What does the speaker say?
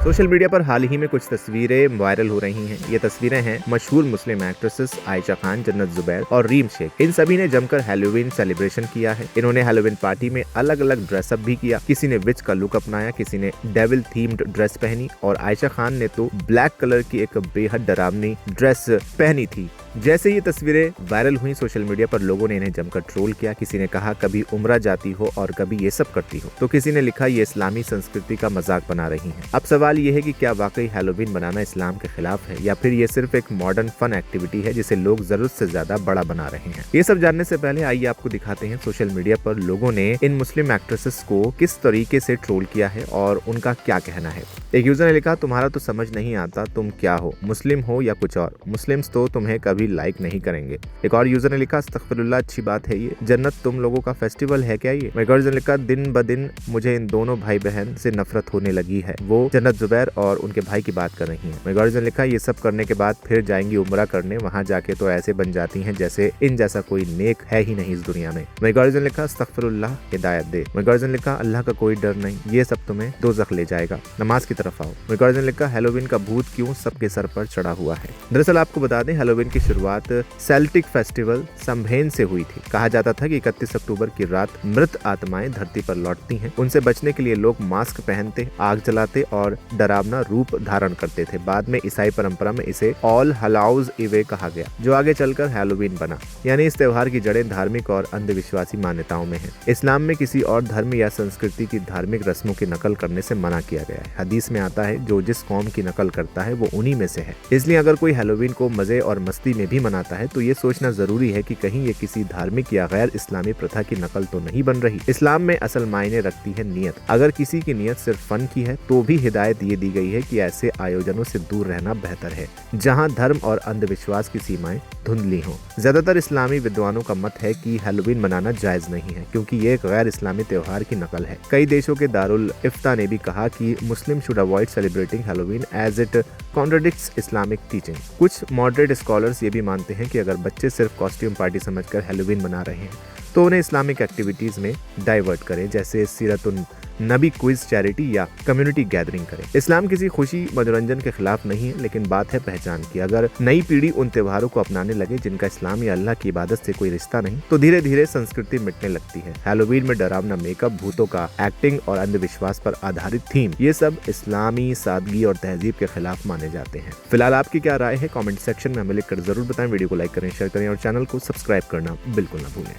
Social media पर हाल ही में कुछ तस्वीरें वायरल हो रही हैं। ये तस्वीरें हैं मशहूर मुस्लिम एक्ट्रेसेस आयशा खान, जन्नत जुबैर और रीम शेख। इन सभी ने जमकर हैलोवीन सेलिब्रेशन किया है। इन्होंने हैलोवीन पार्टी में अलग अलग ड्रेसअप भी किया। किसी ने विच का लुक अपनाया, किसी ने डेविल थीम्ड ड्रेस पहनी और आयशा खान ने तो ब्लैक कलर की एक बेहद डरावनी ड्रेस पहनी थी। जैसे ये तस्वीरें वायरल हुई, सोशल मीडिया पर लोगों ने इन्हें जमकर ट्रोल किया। किसी ने कहा कभी उम्रा जाती हो और कभी ये सब करती हो, तो किसी ने लिखा ये इस्लामी संस्कृति का मजाक बना रही हैं। अब सवाल ये है कि क्या वाकई हैलोवीन बनाना इस्लाम के खिलाफ है या फिर ये सिर्फ एक मॉडर्न फन एक्टिविटी है जिसे लोग जरूरत से ज्यादा बड़ा बना रहे हैं। ये सब जानने से पहले आइए आपको दिखाते हैं सोशल मीडिया पर लोगों ने इन मुस्लिम एक्ट्रेसेस को किस तरीके से ट्रोल किया है और उनका क्या कहना है। एक यूजर ने लिखा, तुम्हारा तो समझ नहीं आता तुम क्या हो, मुस्लिम हो या कुछ और, मुस्लिम्स तो तुम्हें कभी लाइक नहीं करेंगे। एक और यूजर ने लिखा, अस्तगफिरुल्लाह, अच्छी बात है ये, जन्नत तुम लोगों का फेस्टिवल है क्या ये। एक और यूजर ने लिखा, दिन ब दिन मुझे इन दोनों भाई बहन से नफरत होने लगी है। वो जन्नत जुबैर और उनके भाई की बात कर रही है। एक और यूजर ने लिखा, ये सब करने के बाद फिर जाएंगी उम्रा करने, वहाँ जाके तो ऐसे बन जाती हैं जैसे इन जैसा कोई नेक है ही नहीं इस दुनिया में। एक और यूजर ने लिखा, अस्तगफिरुल्लाह, हिदायत दे। एक और यूजर ने लिखा, अल्लाह का कोई डर नहीं, ये सब तुम्हें दोज़ख ले जाएगा, नमाज की तरफ आओ। एक और यूजर ने लिखा, हैलोवीन का भूत क्यों सबके सर पर चढ़ा हुआ है। दरअसल आपको बता दें, हैलोवीन की शुरुआत सेल्टिक फेस्टिवल समभेन से हुई थी। कहा जाता था कि 31 अक्टूबर की रात मृत आत्माएं धरती पर लौटती हैं। उनसे बचने के लिए लोग मास्क पहनते, आग जलाते और डरावना रूप धारण करते थे। बाद में ईसाई परंपरा में इसे ऑल हलाउज इवे कहा गया, जो आगे चलकर हैलोवीन बना। यानी इस त्योहार की जड़ें धार्मिक और अंधविश्वासी मान्यताओं में है। इस्लाम में किसी और धर्म या संस्कृति की धार्मिक रस्मों की नकल करने से मना किया गया है। हदीस में आता है, जो जिस कौम की नकल करता है वो उन्हीं में से है। इसलिए अगर कोई हैलोवीन को मजे और मस्ती में भी मनाता है तो ये सोचना जरूरी है कि कहीं ये किसी धार्मिक या गैर इस्लामी प्रथा की नकल तो नहीं बन रही। इस्लाम में असल मायने रखती है नियत। अगर किसी की नियत सिर्फ फन की है तो भी हिदायत ये दी गई है कि ऐसे आयोजनों से दूर रहना बेहतर है जहाँ धर्म और अंधविश्वास की सीमाएं धुंधली हों। ज्यादातर इस्लामी विद्वानों का मत है कि हैलोवीन मनाना जायज नहीं है क्योंकि ये एक गैर इस्लामी त्योहार की नकल है। कई देशों के दारुल इफ्ता ने भी कहा कि Muslim should avoid celebrating Halloween as it contradicts Islamic teaching. कुछ मॉडरेट स्कॉलर्स ये भी मानते हैं कि अगर बच्चे सिर्फ कॉस्ट्यूम पार्टी समझकर हैलोवीन मना रहे हैं तो उन्हें इस्लामिक एक्टिविटीज में डाइवर्ट करें, जैसे सीरतुन नबी क्विज, चैरिटी या कम्युनिटी गैदरिंग करें। इस्लाम किसी खुशी मनोरंजन के खिलाफ नहीं है, लेकिन बात है पहचान की। अगर नई पीढ़ी उन त्योहारों को अपनाने लगे जिनका इस्लाम या अल्लाह की इबादत से कोई रिश्ता नहीं, तो धीरे धीरे संस्कृति मिटने लगती है। हैलोवीन में डरावना मेकअप, भूतों का एक्टिंग और अंधविश्वास पर आधारित थीम, ये सब इस्लामी सादगी और तहजीब के खिलाफ माने जाते हैं। फिलहाल आपकी क्या राय है, कमेंट सेक्शन में हमें लिखकर जरूर बताएं। वीडियो को लाइक करें, शेयर करें और चैनल को सब्सक्राइब करना बिल्कुल न भूलें।